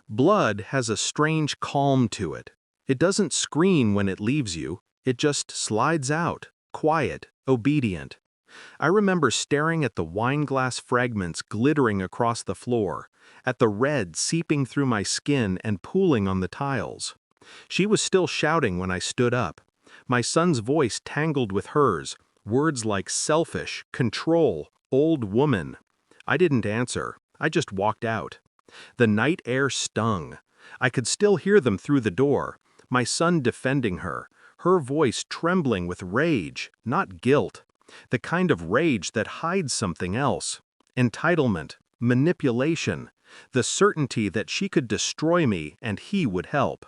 Blood has a strange calm to it. It doesn't scream when it leaves you, it just slides out, quiet, obedient. I remember staring at the wineglass fragments glittering across the floor, at the red seeping through my skin and pooling on the tiles. She was still shouting when I stood up. My son's voice tangled with hers, words like selfish, control, old woman. I didn't answer, I just walked out. The night air stung. I could still hear them through the door, my son defending her, her voice trembling with rage, not guilt. The kind of rage that hides something else. Entitlement, manipulation, the certainty that she could destroy me and he would help.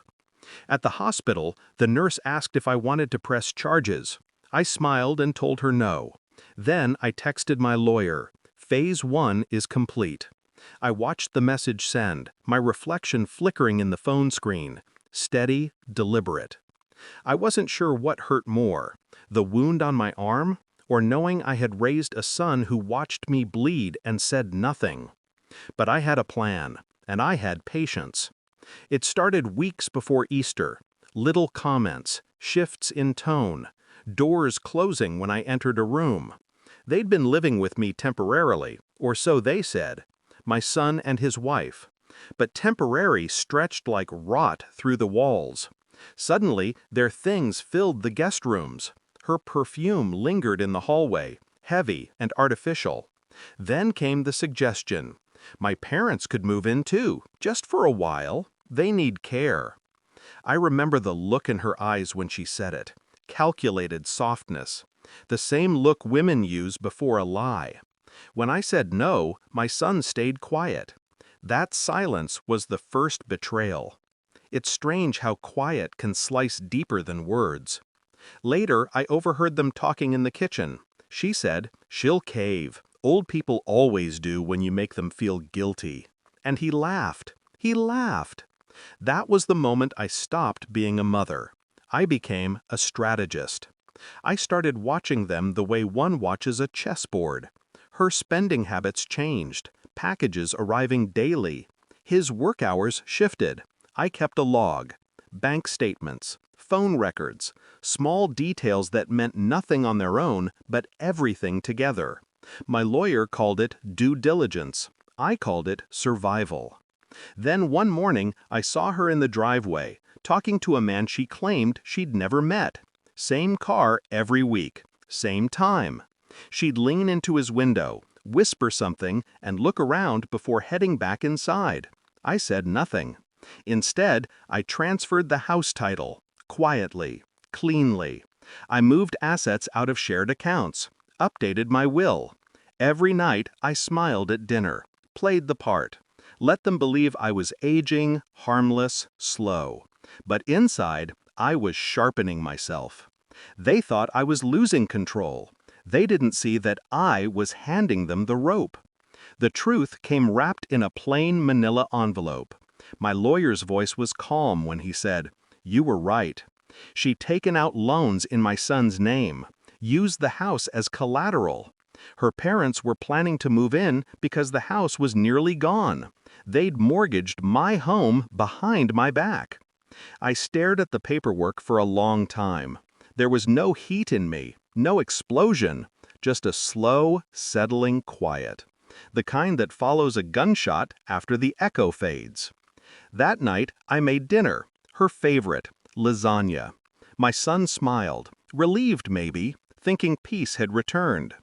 At the hospital, the nurse asked if I wanted to press charges. I smiled and told her no. Then I texted my lawyer. Phase 1 is complete. I watched the message send, my reflection flickering in the phone screen. Steady, deliberate. I wasn't sure what hurt more, the wound on my arm, or knowing I had raised a son who watched me bleed and said nothing. But I had a plan, and I had patience. It started weeks before Easter. Little comments, shifts in tone, doors closing when I entered a room. They'd been living with me temporarily, or so they said, my son and his wife. But temporary stretched like rot through the walls. Suddenly, their things filled the guest rooms. Her perfume lingered in the hallway, heavy and artificial. Then came the suggestion. My parents could move in too, just for a while. They need care. I remember the look in her eyes when she said it. Calculated softness. The same look women use before a lie. When I said no, my son stayed quiet. That silence was the first betrayal. It's strange how quiet can slice deeper than words. Later, I overheard them talking in the kitchen. She said, "She'll cave. Old people always do when you make them feel guilty." And he laughed. He laughed. That was the moment I stopped being a mother. I became a strategist. I started watching them the way one watches a chessboard. Her spending habits changed, packages arriving daily. His work hours shifted. I kept a log. Bank statements, phone records, small details that meant nothing on their own, but everything together. My lawyer called it due diligence. I called it survival. Then one morning, I saw her in the driveway, talking to a man she claimed she'd never met. Same car every week, same time. She'd lean into his window, whisper something, and look around before heading back inside. I said nothing. Instead, I transferred the house title, quietly, cleanly. I moved assets out of shared accounts, updated my will. Every night, I smiled at dinner, played the part, let them believe I was aging, harmless, slow. But inside, I was sharpening myself. They thought I was losing control. They didn't see that I was handing them the rope. The truth came wrapped in a plain manila envelope. My lawyer's voice was calm when he said, "You were right. She'd taken out loans in my son's name, used the house as collateral. Her parents were planning to move in because the house was nearly gone. They'd mortgaged my home behind my back." I stared at the paperwork for a long time. There was no heat in me, no explosion, just a slow, settling quiet. The kind that follows a gunshot after the echo fades. That night, I made dinner, her favorite, lasagna. My son smiled, relieved maybe, thinking peace had returned.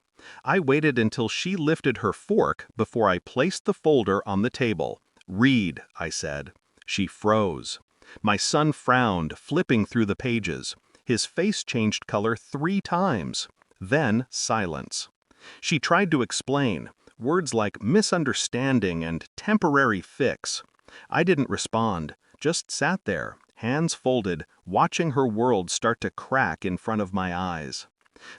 I waited until she lifted her fork before I placed the folder on the table. "Read," I said. She froze. My son frowned, flipping through the pages. His face changed color 3 times. Then silence. She tried to explain, words like misunderstanding and temporary fix. I didn't respond, just sat there, hands folded, watching her world start to crack in front of my eyes.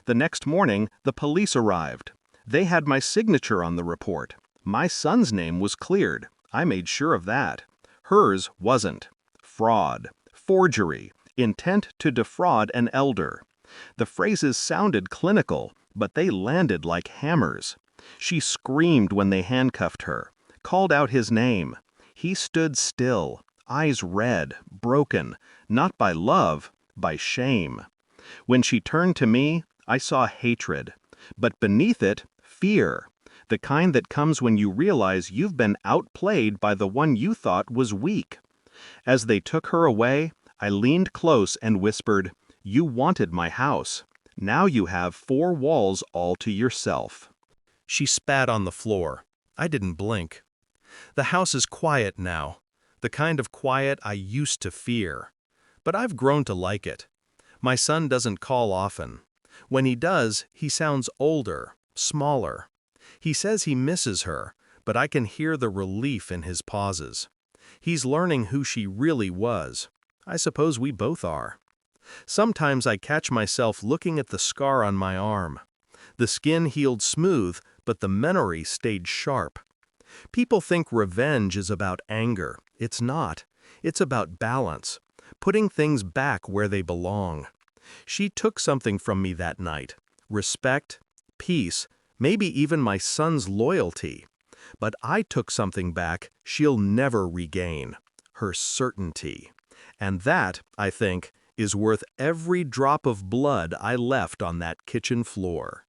The next morning, the police arrived. They had my signature on the report. My son's name was cleared. I made sure of that. Hers wasn't. Fraud, forgery, intent to defraud an elder. The phrases sounded clinical, but they landed like hammers. She screamed when they handcuffed her, called out his name. He stood still, eyes red, broken, not by love, by shame. When she turned to me, I saw hatred, but beneath it, fear, the kind that comes when you realize you've been outplayed by the one you thought was weak. As they took her away, I leaned close and whispered, "You wanted my house. Now you have 4 walls all to yourself." She spat on the floor. I didn't blink. The house is quiet now, the kind of quiet I used to fear. But I've grown to like it. My son doesn't call often. When he does, he sounds older, smaller. He says he misses her, but I can hear the relief in his pauses. He's learning who she really was. I suppose we both are. Sometimes I catch myself looking at the scar on my arm. The skin healed smooth, but the memory stayed sharp. People think revenge is about anger. It's not. It's about balance, putting things back where they belong. She took something from me that night: respect, peace, maybe even my son's loyalty. But I took something back she'll never regain: her certainty. And that, I think, is worth every drop of blood I left on that kitchen floor.